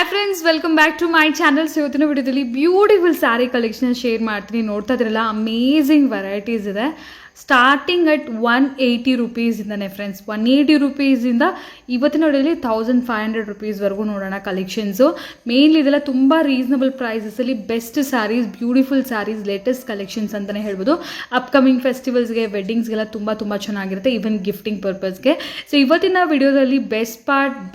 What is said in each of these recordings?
Hi friends, welcome back to my channel. ಇವತ್ತಿನ ವಿಡಿಯೋದಲ್ಲಿ beautiful sari collection share ಮಾಡ್ತೀನಿ. ನೋಡ್ತಾ ಇದ್ರಲ್ಲ, ಅಮೇಝಿಂಗ್ ವೆರೈಟೀಸ್ ಇದೆ. ಸ್ಟಾರ್ಟಿಂಗ್ ಅಟ್ 180 ರುಪೀಸಿಂದನೇ ಫ್ರೆಂಡ್ಸ್. 180 ರುಪೀಸಿಂದ ಇವತ್ತಿನ ವಿಡಿಯೋದಲ್ಲಿ 1500 ರುಪೀಸ್ವರೆಗೂ ನೋಡೋಣ ಕಲೆಕ್ಷನ್ಸು. ಮೇನ್ಲಿ ಇದೆಲ್ಲ ತುಂಬ ರೀಸನಬಲ್ ಪ್ರೈಸಸಲ್ಲಿ best saris, beautiful saris, latest collections ಅಂತಲೇ ಹೇಳ್ಬೋದು. ಅಪ್ಕಮಿಂಗ್ ಫೆಸ್ಟಿವಲ್ಸ್ಗೆ, ವೆಡ್ಡಿಂಗ್ಸ್ಗೆಲ್ಲ ತುಂಬ ಚೆನ್ನಾಗಿರುತ್ತೆ, ಈವನ್ ಗಿಫ್ಟಿಂಗ್ ಪರ್ಪಸ್ಗೆ. ಸೊ ಇವತ್ತಿನ ವಿಡಿಯೋದಲ್ಲಿ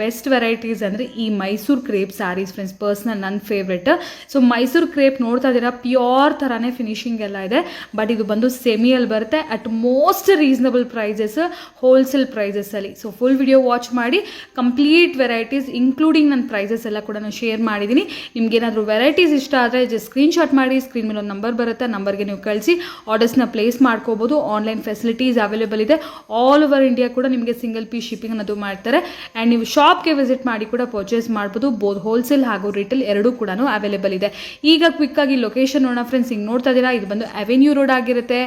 ಬೆಸ್ಟ್ ವೆರೈಟೀಸ್ ಅಂದರೆ ಈ Mysuru crepe sarees friends. Personal ನನ್ನ ಫೇವ್ರೆಟ್. ಸೊ ಮೈಸೂರು ಕ್ರೇಪ್ ನೋಡ್ತಾ ಇದ್ದೀರಾ, ಪ್ಯೂರ್ ಥರನೇ ಫಿನಿಶಿಂಗ್ ಎಲ್ಲ ಇದೆ. ಬಟ್ ಇದು ಬಂದು ಸೆಮಿಯಲ್ಲಿ ಬರುತ್ತೆ at most reasonable prices, wholesale ಪ್ರೈಸಸಲ್ಲಿ. ಸೊ ಫುಲ್ ವಿಡಿಯೋ ವಾಚ್ ಮಾಡಿ. ಕಂಪ್ಲೀಟ್ ವೆರೈಟೀಸ್ ಇನ್ಕ್ಲೂಡಿಂಗ್ ನನ್ನ ಪ್ರೈಸಸ್ ಎಲ್ಲ ಕೂಡ ನಾನು ಶೇರ್ ಮಾಡಿದ್ದೀನಿ. ನಿಮ್ಗೇನಾದರೂ ವೆರೈಟೀಸ್ ಇಷ್ಟ ಆದರೆ ಜಸ್ಟ್ ಸ್ಕ್ರೀನ್ಶಾಟ್ ಮಾಡಿ. ಸ್ಕ್ರೀನ್ ಮೇಲೆ ಒಂದು ನಂಬರ್ ಬರುತ್ತೆ, ನಂಬರ್ಗೆ ನೀವು ಕಳಿಸಿ ಆರ್ಡರ್ಸ್ನ ಪ್ಲೇಸ್ ಮಾಡ್ಕೋಬೋದು. ಆನ್ಲೈನ್ ಫೆಸಿಲಿಟೀಸ್ ಅವೈಲೇಬಲ್ ಇದೆ. ಆಲ್ ಓವರ್ ಇಂಡಿಯಾ ಕೂಡ ನಿಮಗೆ ಸಿಂಗಲ್ ಪೀಸ್ ಶಿಪ್ಪಿಂಗ್ ಅನ್ನೋದು ಮಾಡ್ತಾರೆ. ಆ್ಯಂಡ್ ನೀವು ಶಾಪ್ಗೆ ವಿಸಿಟ್ ಮಾಡಿ ಕೂಡ ಪರ್ಚೇಸ್ ಮಾಡ್ಬೋದು. ಬೋತ್ ಹೋಲ್ಸೇಲ್ ಹಾಗೂ ರಿಟೇಲ್ ಎರಡೂ ಕೂಡ ಅವೈಲೇಬಲ್ ಇದೆ. ಈಗ ಕ್ವಿಕ್ ಆಗಿ ಲೊಕೇಶನ್ ನೋಡೋಣ ಫ್ರೆಂಡ್ಸ್. ಹಿಂಗೆ ನೋಡ್ತಾ ಇದ್ದೀರಾ, ಇದು ಬಂದು ಅವೆನ್ಯೂ ರೋಡ್ ಆಗಿರುತ್ತೆ.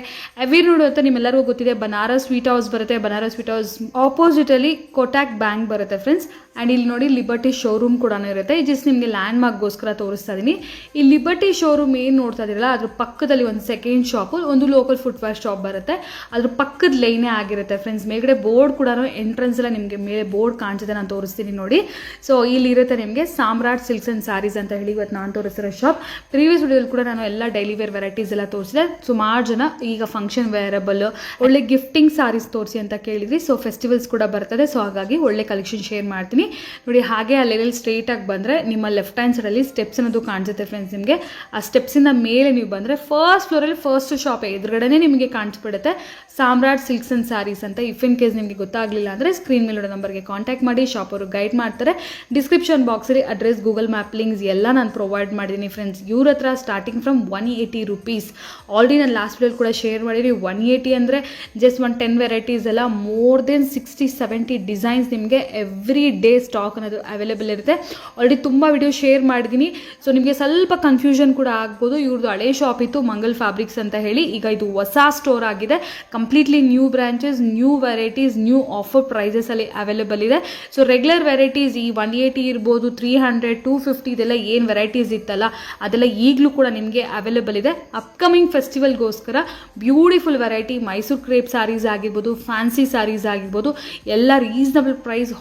ಅವೆನ್ಯೂ ರೋಡ್ ಅಂತ ನಿಮ್ಮೆಲ್ಲರಿಗೂ ಗೊತ್ತಿದೆ. ಬನಾರಸ್ ಸ್ವೀಟ್ ಹೌಸ್ ಬರುತ್ತೆ. ಬನಾರಸ್ ಸ್ವೀಟ್ ಹೌಸ್ ಆಪೋಸಿಟ್ ಅಲ್ಲಿ ಕೋಟಾಕ್ ಬ್ಯಾಂಕ್ ಬರುತ್ತೆ ಫ್ರೆಂಡ್ಸ್. ಆ್ಯಂಡ್ ಇಲ್ಲಿ ನೋಡಿ ಲಿಬರ್ಟಿ ಶೋರೂಮ್ ಕೂಡ ಇರುತ್ತೆ. ಜಸ್ಟ್ ನಿಮಗೆ ಲ್ಯಾಂಡ್ ಮಾರ್ಕ್ಗೋಸ್ಕರ ತೋರಿಸ್ತಾ ಇದ್ದೀನಿ. ಈ ಲಿಬರ್ಟಿ ಶೋರೂಮ್ ಏನು ನೋಡ್ತಾ ಇದ್ದೀರಲ್ಲ, ಅದ್ರ ಪಕ್ಕದಲ್ಲಿ ಒಂದು ಸೆಕೆಂಡ್ ಶಾಪು, ಒಂದು ಲೋಕಲ್ ಫುಟ್ವೇರ್ ಶಾಪ್ ಬರುತ್ತೆ. ಅದ್ರ ಪಕ್ಕದ ಲೈನೇ ಆಗಿರುತ್ತೆ ಫ್ರೆಂಡ್ಸ್. ಮೇಲ್ಗಡೆ ಬೋರ್ಡ್ ಕೂಡ ಎಂಟ್ರೆನ್ಸ್ ಎಲ್ಲ ನಿಮಗೆ ಮೇಲೆ ಬೋರ್ಡ್ ಕಾಣಿಸುತ್ತೆ, ನಾನು ತೋರಿಸ್ತೀನಿ ನೋಡಿ. ಸೊ ಇಲ್ಲಿ ಇರುತ್ತೆ ನಿಮಗೆ ಸಾಮ್ರಾಟ್ ಸಿಲ್ಕ್ಸ್ ಆ್ಯಂಡ್ ಸ್ಯಾರೀಸ್ ಅಂತ ಹೇಳಿ ಇವತ್ತು ನಾನು ತೋರಿಸಿರೋ ಶಾಪ್. ಪ್ರೀವಿಯಸ್ ವಿಡಿಯೋದಲ್ಲಿ ಕೂಡ ನಾನು ಎಲ್ಲ ಡೈಲಿ ವೇರ್ ವೆರೈಟೀಸ್ ಎಲ್ಲ ತೋರಿಸಿದೆ. ಸುಮಾರು ಜನ ಈಗ ಫಂಕ್ಷನ್ ವೇರಬಲ್, ಒಳ್ಳೆ ಗಿಫ್ಟಿಂಗ್ ಸ್ಯಾರೀಸ್ ತೋರಿಸಿ ಅಂತ ಕೇಳಿದ್ರಿ. ಸೊ ಫೆಸ್ಟಿವಲ್ಸ್ ಕೂಡ ಬರ್ತದೆ, ಸೊ ಹಾಗಾಗಿ ಒಳ್ಳೆ ಕಲೆಕ್ಷನ್ ಶೇರ್ ಮಾಡ್ತೀನಿ ನೋಡಿ. ಹಾಗೆ ಅಲ್ಲೆಲ್ಲಿ ಸ್ಟ್ರೈಟ್ ಆಗಿ ಬಂದರೆ ನಿಮ್ಮ ಲೆಫ್ಟ್ ಹ್ಯಾಂಡ್ ಸೈಡಲ್ಲಿ ಸ್ಟೆಪ್ಸ್ ಅನ್ನೋದು ಕಾಣಿಸುತ್ತೆ ಫ್ರೆಂಡ್ಸ್. ನಿಮಗೆ ಆ ಸ್ಟೆಪ್ಸಿಂದ ಮೇಲೆ ನೀವು ಬಂದರೆ ಫಸ್ಟ್ ಫ್ಲೋರಲ್ಲಿ ಫಸ್ಟ್ ಶಾಪ್ ಎದುರುಗಡೆನೇ ನಿಮಗೆ ಕಾಣಿಸ್ಬಿಡುತ್ತೆ ಸಾಮ್ರಾಟ್ ಸಿಲ್ಕ್ಸ್ ಆ್ಯಂಡ್ ಸ್ಯಾರೀಸ್ ಅಂತ. ಇಫ್ ಇನ್ ಕೇಸ್ ನಿಮಗೆ ಗೊತ್ತಾಗಲಿಲ್ಲ ಅಂದರೆ ಸ್ಕ್ರೀನ್ ಮೇಲೆ ನಂಬರ್ಗೆ ಕಾಂಟ್ಯಾಕ್ಟ್ ಮಾಡಿ. ಶಾಪ್ ಅವರು ಗೈಡ್ ಮಾಡ್ತಾರೆ. ಡಿಸ್ಕ್ರಿಪ್ಷನ್ ಬಾಕ್ಸಲ್ಲಿ ಅಡ್ರೆಸ್, ಗೂಗಲ್ ಮ್ಯಾಪ್ ಲಿಂಕ್ಸ್ ಎಲ್ಲ ನಾನು ಪ್ರೊವೈಡ್ ಮಾಡಿದ್ದೀನಿ ಫ್ರೆಂಡ್ಸ್. ಇವ್ರ ಹತ್ರ ಸ್ಟಾರ್ಟಿಂಗ್ ಫ್ರಮ್ 180 ರುಪೀಸ್. ಆಲ್ರೆಡಿ ನಾನು ಲಾಸ್ಟ್ ವಿಡಿಯೋಲಿ ಕೂಡ ಶೇರ್ ಮಾಡಿದ್ದೀನಿ. 180 ಅಂದರೆ ಜಸ್ಟ್ 10 ವೆರೈಟೀಸ್ ಅಲ್ಲ, ಮೋರ್ ದೆನ್ 60-70 ಡಿಸೈನ್ಸ್ ನಿಮಗೆ ಎವ್ರಿ ಡೇ ಸ್ಟಾಕ್ ಅನ್ನೋದು ಅವೈಲೇಬಲ್ ಇರುತ್ತೆ. ಆಲ್ರೆಡಿ ತುಂಬ ವಿಡಿಯೋ ಶೇರ್ ಮಾಡಿದ್ದೀನಿ. ಸೊ ನಿಮಗೆ ಸ್ವಲ್ಪ ಕನ್ಫ್ಯೂಷನ್ ಕೂಡ ಆಗ್ಬೋದು. ಇವ್ರದ್ದು ಹಳೆ ಶಾಪ್ ಇತ್ತು ಮಂಗಲ್ ಫ್ಯಾಬ್ರಿಕ್ಸ್ ಅಂತ ಹೇಳಿ, ಈಗ ಇದು ಹೊಸ ಸ್ಟೋರ್ ಆಗಿದೆ. Completely new branches, new varieties, new offer ಪ್ರೈಸಸಲ್ಲಿ ಅವೈಲೇಬಲ್ ಇದೆ. ಸೊ ರೆಗ್ಯುಲರ್ ವೆರೈಟೀಸ್ ಈ 180 ಇರ್ಬೋದು, 300, 250 ಇದೆಲ್ಲ ಏನು ವೆರೈಟೀಸ್ ಇತ್ತಲ್ಲ, ಅದೆಲ್ಲ ಈಗಲೂ ಕೂಡ ನಿಮಗೆ ಅವೈಲೇಬಲ್ ಇದೆ. ಅಪ್ಕಮಿಂಗ್ ಫೆಸ್ಟಿವಲ್ಗೋಸ್ಕರ beautiful variety Mysore crepe saris ಆಗಿರ್ಬೋದು, ಫ್ಯಾನ್ಸಿ ಸ್ಯಾರೀಸ್ ಆಗಿರ್ಬೋದು, ಎಲ್ಲ ರೀಸನಬಲ್ ಪ್ರೈಸ್,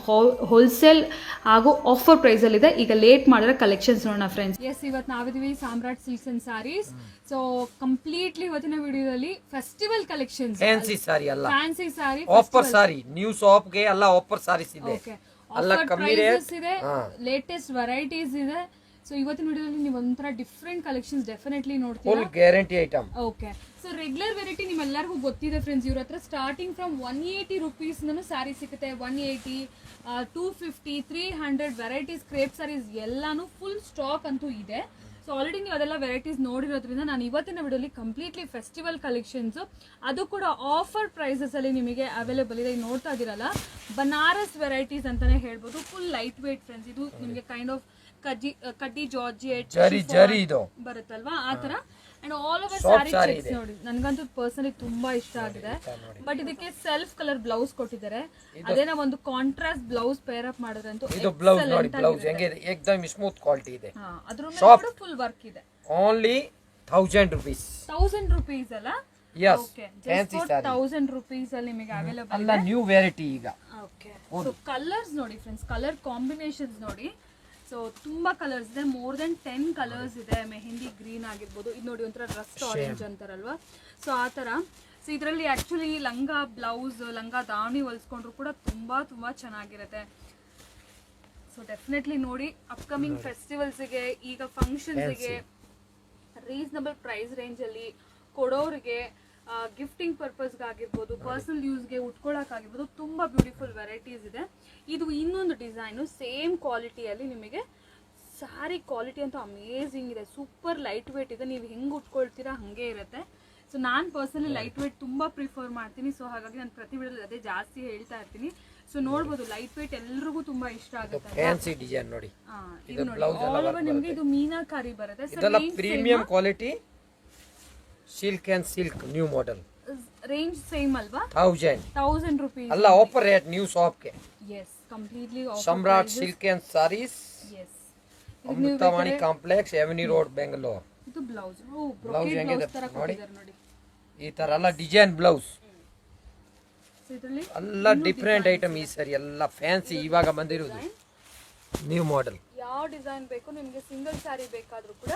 ಹೋಲ್ಸೇಲ್ ಹಾಗೂ ಆಫರ್ ಪ್ರೈಸಲ್ಲಿದೆ. ಈಗ ಲೇಟ್ ಮಾಡಿದ್ರೆ ಕಲೆಕ್ಷನ್ಸ್ ನೋಡೋಣ ಫ್ರೆಂಡ್ಸ್. ಎಸ್, ಇವತ್ತು ನಾವಿದ್ದೀವಿ Samrat silks and saris. So completely ಇವತ್ತಿನ ವಿಡಿಯೋದಲ್ಲಿ ಫೆಸ್ಟಿವಲ್ ಕಲೆಕ್ಷನ್ಸ್, ಫ್ಯಾನ್ಸಿ ಸಾರಿ ಅಲ್ಲ, fancy sari, offer sari, new ಶಾಪ್ಗೆ ಎಲ್ಲ ಆಫರ್ ಸಾರೀಸ್ ಇದೆ. ಅಲ್ಲ, ಕಮ್ಮಿ ರೇಟ್ ಇದೆ, ಲೇಟೆಸ್ಟ್ ವೆರೈಟೀಸ್ ಇದೆ. ಸೊ ಇವತ್ತಿನ ವಿಡಿಯೋದಲ್ಲಿ ನೀವು ಒಂಥರ ಡಿಫ್ರೆಂಟ್ ಕಲೆಕ್ಷನ್ಸ್ ಡೆಫಿನೆಟ್ಲಿ ನೋಡ್ತೀರಾ. Full guarantee item. Okay, so regular variety ನಿಮ್ಮೆಲ್ಲರಿಗೂ ಗೊತ್ತಿದೆ ಫ್ರೆಂಡ್ಸ್. ಇವ್ರ ಹತ್ರ ಸ್ಟಾರ್ಟಿಂಗ್ ಫ್ರಮ್ 180 ರುಪೀಸ್ ಸ್ಯಾರಿ ಸಿಗುತ್ತೆ. 180, 250, 300 ವೆರೈಟೀಸ್ ಕ್ರೇಪ್ ಸ್ಯಾರೀಸ್ ಎಲ್ಲಾನು ಫುಲ್ ಸ್ಟಾಕ್ ಅಂತೂ ಇದೆ. ಸೊ ಆಲ್ರೆಡಿ ನೀವು ಅದೆಲ್ಲ ವೆರೈಟೀಸ್ ನೋಡಿರೋದ್ರಿಂದ ನಾನು ಇವತ್ತಿನ ವಿಡಿಯೋಲಿ ಕಂಪ್ಲೀಟ್ಲಿ ಫೆಸ್ಟಿವಲ್ ಕಲೆಕ್ಷನ್ಸ್, ಅದು ಕೂಡ ಆಫರ್ ಪ್ರೈಸಸ್ ಅಲ್ಲಿ ನಿಮಗೆ ಅವೈಲೇಬಲ್ ಇದೆ. ನೋಡ್ತಾ ಇದ್ದೀರಲ್ಲ, ಬನಾರಸ್ ವೆರೈಟೀಸ್ ಅಂತಾನೆ ಹೇಳ್ಬೋದು. Full light weight friends. ಇದು ನಿಮಗೆ ಕೈಂಡ್ ಆಫ್ ಕಡ್ಡಿ ಜಾರ್ಜೆಟ್ ಬರುತ್ತಲ್ವಾ, ಆ ತರ. And all over sari cheques ನೋಡಿ, ನನಗಂತೂ ಪರ್ಸನಲಿ ತುಂಬಾ ಇಷ್ಟ ಆಗಿದೆ. ಬಟ್ ಇದಕ್ಕೆ ಸೆಲ್ಫ್ ಕಲರ್ ಬ್ಲೌಸ್ ಕೊಟ್ಟಿದ್ದಾರೆ. ಅದೇನೋ ಒಂದು ಕಾಂಟ್ರಾಸ್ಟ್ ಬ್ಲೌಸ್ ಪೇರ್ ಅಪ್ ಮಾಡಿದ್ರಂತೂ ಇದು ಬ್ಲೌಸ್ ನೋಡಿ, ಬ್ಲೌಸ್ ಹೆಂಗೆ ಏಕದಮ್ ಸ್ಮೂತ್ ಕ್ವಾಲಿಟಿ ಇದೆ. ಅದ್ರ ಮೇಲೆ ಫುಲ್ ವರ್ಕ್ ಇದೆ. Only 1000 rupees. 1000 rupees ಅಲ್ಲ? Yes. Okay. Just for 1000 rupees ಅಲ್ಲಿ ನಿಮಗೆ ಅವೈಲೇಬಲ್ ಅಲ್ಲ, ನ್ಯೂ ವೆರೈಟಿ ಈಗ. ಓಕೆ, ಸೊ ಕಲರ್ಸ್ ನೋಡಿ ಫ್ರೆಂಡ್ಸ್, ಕಲರ್ ಕಾಂಬಿನೇಷನ್ಸ್ ನೋಡಿ. ಸೊ ತುಂಬಾ ಕಲರ್ಸ್ ಇದೆ, ಮೋರ್ ದೆನ್ 10 ಕಲರ್ಸ್ ಇದೆ. ಮೆಹಂದಿ ಗ್ರೀನ್ ಆಗಿರ್ಬೋದು, ಇದು ನೋಡಿ ಒಂಥರ ರಸ್ಟ್ ಆರೆಂಜ್ ಅಂತಾರಲ್ವಾ, ಸೊ ಆ ಥರ. ಸೊ ಇದರಲ್ಲಿ ಆ್ಯಕ್ಚುಲಿ ಲಂಗ ಬ್ಲೌಸ್, ಲಂಗ ದಾವಣಿ ಹೊಲಿಸ್ಕೊಂಡ್ರು ಕೂಡ ತುಂಬ ಚೆನ್ನಾಗಿರುತ್ತೆ. ಸೊ ಡೆಫಿನೆಟ್ಲಿ ನೋಡಿ. ಅಪ್ಕಮಿಂಗ್ ಫೆಸ್ಟಿವಲ್ಸ್ಗೆ, ಈಗ ಫಂಕ್ಷನ್ಸ್ಗೆ ರೀಸನಬಲ್ ಪ್ರೈಸ್ ರೇಂಜಲ್ಲಿ ಕೊಡೋರಿಗೆ, ಗಿಫ್ಟಿಂಗ್ ಪರ್ಪಸ್ಗಾಗಿರ್ಬೋದು, ಪರ್ಸನಲ್ ಯೂಸ್ಗೆ ಉಟ್ಕೊಳ್ಳೋಕ್ಕಾಗಿರ್ಬೋದು, ತುಂಬ ಬ್ಯೂಟಿಫುಲ್ ವೆರೈಟೀಸ್ ಇದೆ. ಇದು ಇನ್ನೊಂದು ಡಿಸೈನು, ಸೇಮ್ ಕ್ವಾಲಿಟಿಯಲ್ಲಿ ನಿಮಗೆ ಸ್ಯಾರಿ ಕ್ವಾಲಿಟಿ ಅಂತೂ ಅಮೇಝಿಂಗ್ ಇದೆ. ಸೂಪರ್ ಲೈಟ್ ವೇಟ್ ಇದೆ. ನೀವು ಹೆಂಗೆ ಉಟ್ಕೊಳ್ತೀರಾ ಹಾಗೆ ಇರುತ್ತೆ. ಸೊ ನಾನು ಪರ್ಸನಲಿ ಲೈಟ್ ವೇಟ್ ತುಂಬ ಪ್ರಿಫರ್ ಮಾಡ್ತೀನಿ. ಸೊ ಹಾಗಾಗಿ ನಾನು ಪ್ರತಿ ವಿಡಿಯೋದಲ್ಲಿ ಅದೇ ಜಾಸ್ತಿ ಹೇಳ್ತಾ ಇರ್ತೀನಿ. ಸೊ ನೋಡ್ಬೋದು, ಲೈಟ್ ವೇಟ್ ಎಲ್ರಿಗೂ ತುಂಬಾ ಇಷ್ಟ ಆಗುತ್ತೆ. ಫ್ಯಾನ್ಸಿ ಡಿಸೈನ್ ನೋಡಿ, ಇದು ನೋಡಿ, ಆಲ್ ಓವರ್ ನಿಮಗೆ ಇದು ಮೀನಾಕಾರಿ ಬರುತ್ತೆ. ಇದೆಲ್ಲ premium quality silk and silk new model. Range same ಅಲ್ವಾ? 1000 rupees ಅಲ್ಲ, ಆಫರ್ ರೇಟ್ ನ್ಯೂ ಶಾಪ್ಗೆ. Yes, completely offer. Samrat silk and saris. Yes, Amruthavani complex avenue road Bengaluru. ಇದು ಬ್ಲೌಸ್. ಬ್ಲೌಸ್ ಹೆಂಗಿದೆ ತರ ನೋಡಿ, ಕೊಟ್ಟಿದ್ದಾರೆ ನೋಡಿ. ಈ ತರ ಎಲ್ಲ ಡಿಸೈನ್ ಬ್ಲೌಸ್ ಸೊ ಇದರಲ್ಲಿ ಎಲ್ಲ ಡಿಫ್ರೆಂಟ್ ಐಟಮ್ ಈ ಸರಿ ಎಲ್ಲ ಫ್ಯಾನ್ಸಿ ಇವಾಗ ಬಂದಿರೋದು ನ್ಯೂ ಮಾಡೆಲ್. ಯಾವ ಡಿಸೈನ್ ಬೇಕು ನಿಮಗೆ, ಸಿಂಗಲ್ ಸ್ಯಾರಿ ಬೇಕಾದ್ರೂ ಕೂಡ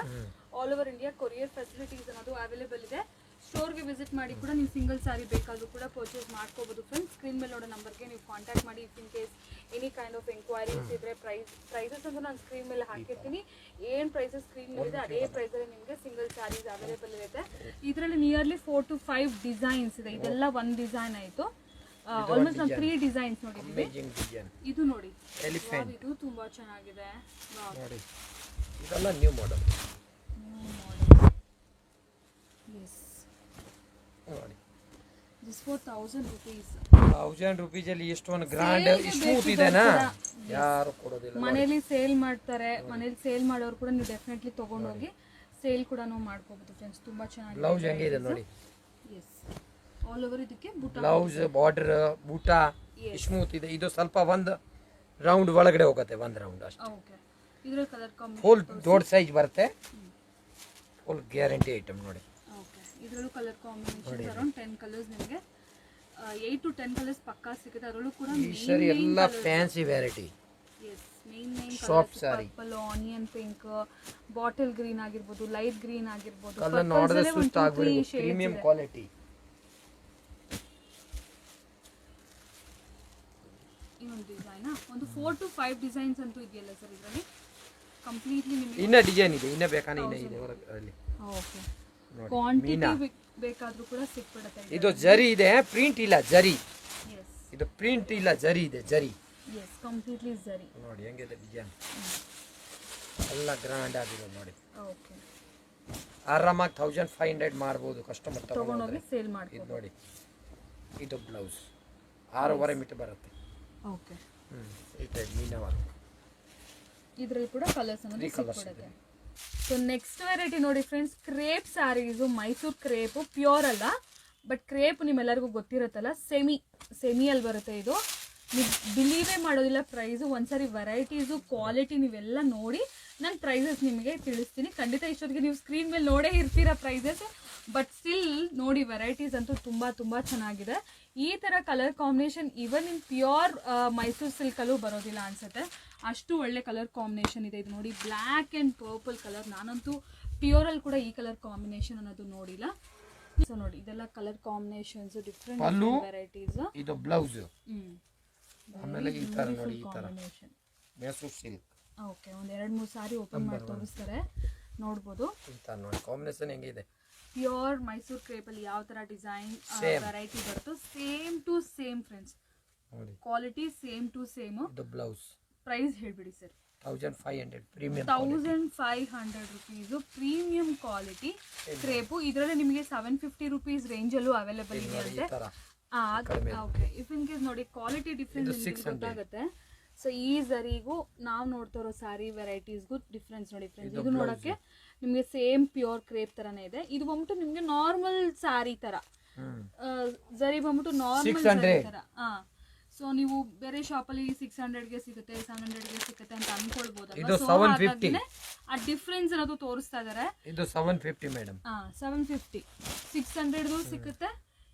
all over India courier facilities ಅನ್ನೋದು ಅವೈಲೇಬಲ್ ಇದೆ. ಸ್ಟೋರ್ಗೆ ವಿಸಿಟ್ ಮಾಡಿ ಕೂಡ ನೀವು ಸಿಂಗಲ್ ಸ್ಯಾರಿ ಬೇಕಾದ್ರೂ ಕೂಡ ಪರ್ಚೇಸ್ ಮಾಡ್ಕೋಬಹುದು ಫ್ರೆಂಡ್ಸ್. ಸ್ಕ್ರೀನ್ ಮೇಲೆ ನೋಡೋ ನಂಬರ್ಗೆ ನೀವು ಕಾಂಟ್ಯಾಕ್ಟ್ ಮಾಡಿ. If in case any kind of enquiries ಇದ್ರೆ ಪ್ರೈಸಸ್ ಅಂತ ನಾನು ಸ್ಕ್ರೀನ್ ಮೇಲೆ ಹಾಕಿರ್ತೀನಿ. ಏನು ಪ್ರೈಸಸ್ ಸ್ಕ್ರೀನ್ ಮೇಲೆ ಇದೆ ಅದೇ ಪ್ರೈಸಲ್ಲಿ ನಿಮಗೆ ಸಿಂಗಲ್ ಸ್ಯಾರೀಸ್ ಅವೈಲೇಬಲ್ ಇರುತ್ತೆ. ಇದರಲ್ಲಿ ನಿಯರ್ಲಿ 4 to 5 ಡಿಸೈನ್ಸ್ ಇದೆ. ಇದೆಲ್ಲ ಒಂದು ಡಿಸೈನ್ ಆಯಿತು. ಆಲ್ಮೋಸ್ಟ್ ನಾವು 3 ಡಿಸೈನ್ಸ್ ನೋಡಿದ್ದೀವಿ. ಇದು ನೋಡಿ, ಇದು ತುಂಬಾ ಚೆನ್ನಾಗಿದೆ ನೋಡಿ, ಇದೆಲ್ಲ ನ್ಯೂ ಮಾಡೆಲ್. ಎಸ್ ನೋಡಿ, ದಿಸ್ ಫಾರ್ 1000 rupees. 1000 rupees ಅಲ್ಲಿ ಎಷ್ಟೊಂದು ಗ್ರ್ಯಾಂಡ್ ಸ್ಮೂತ್ ಇದೆನಾ, ಯಾರು ಕೊಡೋದಿಲ್ಲ. ಮನೆಯಲ್ಲಿ ಸೇಲ್ ಮಾಡ್ತಾರೆ, ಮನೇಲಿ ಸೇಲ್ ಮಾಡೋರು ಕೂಡ ನೀವು ಡೆಫಿನೆಟ್ಲಿ ತಗೊಂಡೋಗಿ ಸೇಲ್ ಕೂಡ ನಾವು ಮಾಡ್ಕೋಬಹುದು ಫ್ರೆಂಡ್ಸ್. ತುಂಬಾ ಚೆನ್ನಾಗಿದೆ. ಬ್ಲೌಸ್ ಹೆಂಗಿದೆ ನೋಡಿ. ಎಸ್, ಆಲ್ ಓವರ್ ಇದಕ್ಕೆ ಬೂಟಾ ಬ್ಲೌಸ್ ಬಾರ್ಡರ್ ಬೂಟಾ ಸ್ಮೂತ್ ಇದೆ. ಇದು ಸ್ವಲ್ಪ ಒಂದು ರೌಂಡ್ ಒಳಗಡೆ ಹೋಗುತ್ತೆ, ಒಂದು ರೌಂಡ್ ಅಷ್ಟೇ. ಓಕೆ, ಇದರ ಕಲರ್ ಕಾಂಬಿನೇಷನ್ ಫುಲ್ ದೊಡ್ಡ ಸೈಜ್ ಬರುತ್ತೆ, ಫುಲ್ ಗ್ಯಾರಂಟಿ ಐಟಮ್ ನೋಡಿ. ಓಕೆ, ಇದರಲ್ಲೂ ಕಲರ್ ಕಾಂಬಿನೇಷನ್ ಅರೌಂಡ್ 10 ಕಲರ್ಸ್ ನಿಮಗೆ 8 to 10 ಕಲರ್ಸ್ ಪಕ್ಕಾ ಸಿಗುತ್ತೆ. ಅದರಲ್ಲೂ ಕೂಡ ಈ ಸರಿ ಎಲ್ಲ fancy variety. Yes, main soft sari, purple, onion pink, bottle green ಆಗಿರ್ಬೋದು, ಲೈಟ್ ಗ್ರೀನ್ ಆಗಿರ್ಬೋದು. ಕಲರ್ ನೋಡಿದ್ರೆ ಸುಸ್ತು ಆಗ್ಬಿಡುತ್ತೆ. Premium quality. ಇನ್ನೊಂದು ಡಿಸೈನ್, ಒಂದು 4 to 5 ಡಿಸೈನ್ಸ್ ಅಂತೂ ಇದೆಯಲ್ಲ ಸರ್ ಇದರಲ್ಲಿ ಕಂಪ್ಲೀಟ್ಲಿ ನಿಮಗೆ. ಇನ್ನ ಡಿಸೈನ್ ಇದೆ, ಇನ್ನ ಬೇಕಾನೆ ಇನ್ನ ಇದೆ ಹೊರಗಲ್ಲಿ. ಓಕೆ, ಕ್ವಾಂಟಿಟಿ ಬೇಕಾದ್ರೂ ಕೂಡ ಸಿಕ್ಬಿಡುತ್ತೆ. ಇದು ಜರಿ ಇದೆ, ಪ್ರಿಂಟ್ ಇಲ್ಲ ಜರಿ. ಎಸ್, ಇದು ಪ್ರಿಂಟ್ ಇಲ್ಲ ಜರಿ ಇದೆ, ಜರಿ. ಎಸ್, ಕಂಪ್ಲೀಟ್ಲಿ ಜರಿ. ನೋಡಿ ಹೆಂಗಿದೆ ಡಿಸೈನ್, ಎಲ್ಲ ಗ್ರ್ಯಾಂಡ್ ಆಗಿದೆ ನೋಡಿ. ಓಕೆ, ಆರಾಮಾಗಿ 1500 ಮಾರ್ಬೋದು ಕಸ್ಟಮರ್ ತಗೊಂಡೋಗಿ ಸೇಲ್ ಇದು ಮಾಡ್ಬೋದು. ನೋಡಿ, ಇದು ಬ್ಲೌಸ್ 6.5 ಮೀಟರ್ ಬರುತ್ತೆ. ಓಕೆ, ಈ ಟೈಪ್ ಮೀನಾ ವರ್ಕ್. ಇದರಲ್ಲಿ ಕೂಡ ಕಲರ್ಸ್ ಅನ್ನೋದು ಕಲರ್ಸ್ ಸಿಕ್ಬಿಡುತ್ತೆ. ಸೊ ನೆಕ್ಸ್ಟ್ ವೆರೈಟಿ ನೋಡಿ friends, crepe sarees. Mysuru crepe pure ಅಲ್ಲ, ಬಟ್ ಕ್ರೇಪ್ ನಿಮ್ಮೆಲ್ಲರಿಗೂ ಗೊತ್ತಿರುತ್ತಲ್ಲ, ಸೆಮಿಯಲ್ಲಿ ಬರುತ್ತೆ. ಇದು ನೀವು ಬಿಲೀವೇ ಮಾಡೋದಿಲ್ಲ ಪ್ರೈಸು. ಒಂದ್ಸರಿ ವೆರೈಟೀಸು, ಕ್ವಾಲಿಟಿ ನೀವೆಲ್ಲ ನೋಡಿ ನಾನು ಪ್ರೈಸಸ್ ನಿಮಗೆ ತಿಳಿಸ್ತೀನಿ. ಖಂಡಿತ ಇಷ್ಟೊತ್ತಿಗೆ ನೀವು ಸ್ಕ್ರೀನ್ ಮೇಲೆ ನೋಡೇ ಇರ್ತೀರ ಪ್ರೈಸಸ್, ಬಟ್ ಸ್ಟಿಲ್ ನೋಡಿ ವೆರೈಟೀಸ್ ಅಂತೂ ತುಂಬ ಚೆನ್ನಾಗಿದೆ. ಈ ಥರ colour combination even in pure Mysore ಸಿಲ್ಕಲ್ಲೂ ಬರೋದಿಲ್ಲ ಅನ್ಸುತ್ತೆ, ಅಷ್ಟು ಒಳ್ಳೆ ಕಲರ್ ಕಾಂಬಿನೇಷನ್ ಇದೆ. ಇದು ನೋಡಿ, ಬ್ಲ್ಯಾಕ್ ಆ್ಯಂಡ್ ಪರ್ಪಲ್ ಕಲರ್. ನಾನಂತೂ ಪ್ಯೂರಲ್ಲಿ ಕೂಡ ಈ ಕಲರ್ ಕಾಂಬಿನೇಷನ್ ಅನ್ನೋದು ನೋಡಿಲ್ಲ. ಸೊ ನೋಡಿ, ಇದೆಲ್ಲ ಕಲರ್ ಕಾಂಬಿನೇಷನ್ಸ್, ಡಿಫ್ರೆಂಟ್ ವೆರೈಟೀಸ್. ಇದು ಬ್ಲೌಸ್. ಆಮೇಲೆ ಈ ತರ ನೋಡಿ, ಈ ತರ ಮೈಸೂರು ಸಿಲ್ಕ್. ಓಕೆ, ಒಂದು 2-3 ಸಾರಿ ಓಪನ್ ಮಾಡಿ ತೋರಿಸ್ತಾರೆ, ನೋಡ್ಬೋದು. ಈ ನೋಡಿ ಕಾಂಬಿನೇಷನ್ ಹೆಂಗಿದೆ. ಪ್ಯೂರ್ ಮೈಸೂರು ಕ್ರೇಪಲ್ಲಿ ಯಾವ ತರ ಡಿಸೈನ್ ವೆರೈಟಿ ಬರುತ್ತೋ ಸೇಮ್ ಟು ಸೇಮ್ ಫ್ರೆಂಡ್ಸ್. ನೋಡಿ, ಕ್ವಾಲಿಟಿ ಸೇಮ್ ಟು ಸೇಮ್. ಇದು ಬ್ಲೌಸ್. ಪ್ರೈಸ್ ಹೇಳ್ಬಿಡಿ sir. 1500 premium 1500 rupees premium quality crepe. ಇದರಲ್ಲಿ ನಿಮಗೆ 750 ರುಪೀಸ್ ರೇಂಜಲ್ಲೂ ಅವೈಲೇಬಲ್ ಇದೆ ಅಂತೆ. ಓಕೆ, ಇಫ್ ಇನ್ ಕೇಸ್ ನೋಡಿ ಕ್ವಾಲಿಟಿ ಡಿಫ್ರೆನ್ಸ್ ಗೊತ್ತಾಗುತ್ತೆ. ಸೊ ಈ ಝರಿಗೂ ನಾವು ನೋಡ್ತಾ ಇರೋ ಸ್ಯಾರಿ ವೆರೈಟೀಸ್ಗೂ ಡಿಫ್ರೆನ್ಸ್ ನೋಡಿ ಫ್ರೆಂಡ್ಸ್. ಇದು ನೋಡೋಕ್ಕೆ ನಿಮಗೆ ಸೇಮ್ ಪ್ಯೂರ್ ಕ್ರೇಪ್ ತರನೇ ಇದೆ. ಇದು ಬಂದ್ಬಿಟ್ಟು ನಿಮಗೆ ನಾರ್ಮಲ್ ಸ್ಯಾರಿ ತರ, ಝರಿ ಬಂದ್ಬಿಟ್ಟು ನಾರ್ಮಲ್ ಸ್ಯಾರಿ ತರ. ಸೊ ನೀವು ಬೇರೆ ಶಾಪಲ್ಲಿ 600ಗೆ ಸಿಗುತ್ತೆ, 700ಗೆ ಸಿಗುತ್ತೆ ಅಂತ ಅನ್ಕೊಳ್ಬಹುದು. ಸೊ ಹಾಗಾಗಿ ಆ ಡಿಫ್ರೆನ್ಸ್ ಅನ್ನೋದು ತೋರಿಸ್ತಾ ಇದಾರೆ. ಇದು 750 ಮೇಡಮ್. 750, 600 ಸಿಗುತ್ತೆ,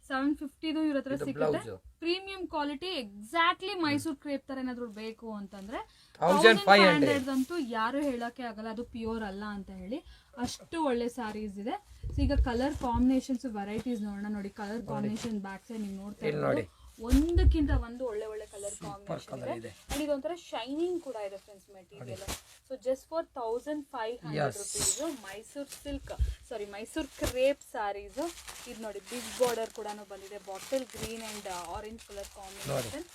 750 ಇವ್ರ ಹತ್ರ ಸಿಗುತ್ತೆ. Premium quality exactly Mysuru crepe ತರ ಏನಾದ್ರು ಬೇಕು ಅಂತಂದ್ರೆ 1500 ಅಂತೂ ಯಾರು ಹೇಳಕ್ಕೆ ಆಗಲ್ಲ ಅದು ಪ್ಯೂರ್ ಅಲ್ಲ ಅಂತ ಹೇಳಿ. ಅಷ್ಟು ಒಳ್ಳೆ ಸ್ಯಾರೀಸ್ ಇದೆ. ಸೊ ಈಗ ಕಲರ್ ಕಾಂಬಿನೇಷನ್ಸ್ ವೆರೈಟೀಸ್ ನೋಡೋಣ. ನೋಡಿ, ಕಲರ್ ಕಾಂಬಿನೇಷನ್ ಬ್ಯಾಕ್ ಸೈಡ್ ನೀವು ನೋಡ್ತಾ ಇರೋದು ಒಂದಕ್ಕಿಂತ ಒಂದು ಒಳ್ಳೆ ಕಲರ್ ಕಾಂಬಿನೇಷನ್ ಇದೆ. ಅಂಡ್ ಇದೊಂಥರ ಶೈನಿಂಗ್ ಕೂಡ ಇದೆ friends material. So just for 1500 rupees Mysuru silk, sari Mysuru crepe sarees. ಇದು ನೋಡಿ, ಬಿಗ್ ಬಾರ್ಡರ್ ಕೂಡ ಬಂದಿದೆ, bottle green and orange colour combination.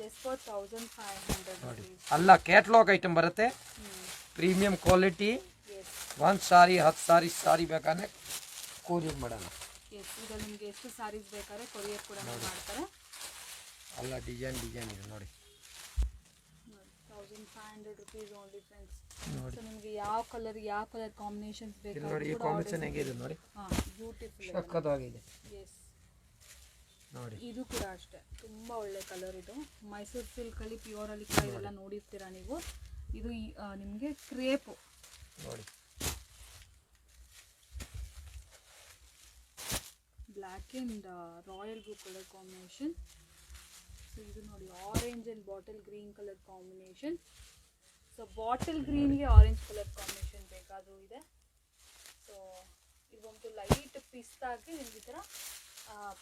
Just for 1500 rupees. ಅಲ್ಲ, ಕ್ಯಾಟಲಾಗ್ ಐಟಮ್ ಬರುತ್ತೆ, ಪ್ರೀಮಿಯಂ ಕ್ವಾಲಿಟಿ. ಒಂದು ಸಾರಿ 10 ಸಾರಿ ಬೇಕಾದ್ರೆ ಕೊರಿಯರ್ ಮಾಡೋಣ. ಈಗ ನಿಮಗೆ ಎಷ್ಟು ಸಾರೀಸ್ ಬೇಕಾದ್ರೆ ಕೊರಿಯರ್ ಕೂಡ ಮಾಡ್ತಾರೆ. ಅಲ್ಲ, ಡಿಸೈನ್ ಇದೆ ನೋಡಿ. 1500 ರುಪೀಸ್ ಓನ್ಲಿ ಫ್ರೆಂಡ್ಸ್. ಸೊ ನಿಮಗೆ ಯಾವ ಕಲರ್ ಕಾಂಬಿನೇಷನ್ಸ್ ಬೇಕು ನೋಡಿ. ಈ ಕಾಂಬಿನೇಷನ್ ಹೇಗಿದೆ ನೋಡಿ, ಬ್ಯೂಟಿಫುಲ್ ಸಕ್ಕತ್ತಾಗಿದೆ. ಎಸ್ ನೋಡಿ, ಇದು ಕೂಡ ಅಷ್ಟೇ ತುಂಬಾ ಒಳ್ಳೆ ಕಲರ್. ಇದು ಮೈಸೂರು ಸಿಲ್ಕ್ ಅಲ್ಲಿ ಪ್ಯೂರ್ ಅಲ್ಲಿ ಕೂಡ ಇದೆಲ್ಲ ನೋಡಿರ್ತೀರಾ ನೀವು. ಇದು ನಿಮಗೆ ಕ್ರೇಪು ನೋಡಿ, black and royal blue colour combination. So ಇದು ನೋಡಿ orange and bottle green colour combination. So bottle ಗ್ರೀನ್ಗೆ ಆರೆಂಜ್ ಕಲರ್ ಕಾಂಬಿನೇಷನ್ ಬೇಕಾದರೂ ಇದೆ. ಸೊ ಇದು ಒಂದು ಲೈಟ್ ಪಿಸ್ತಾಗೆ ನಿಮ್ಗೆ ಈ ಥರ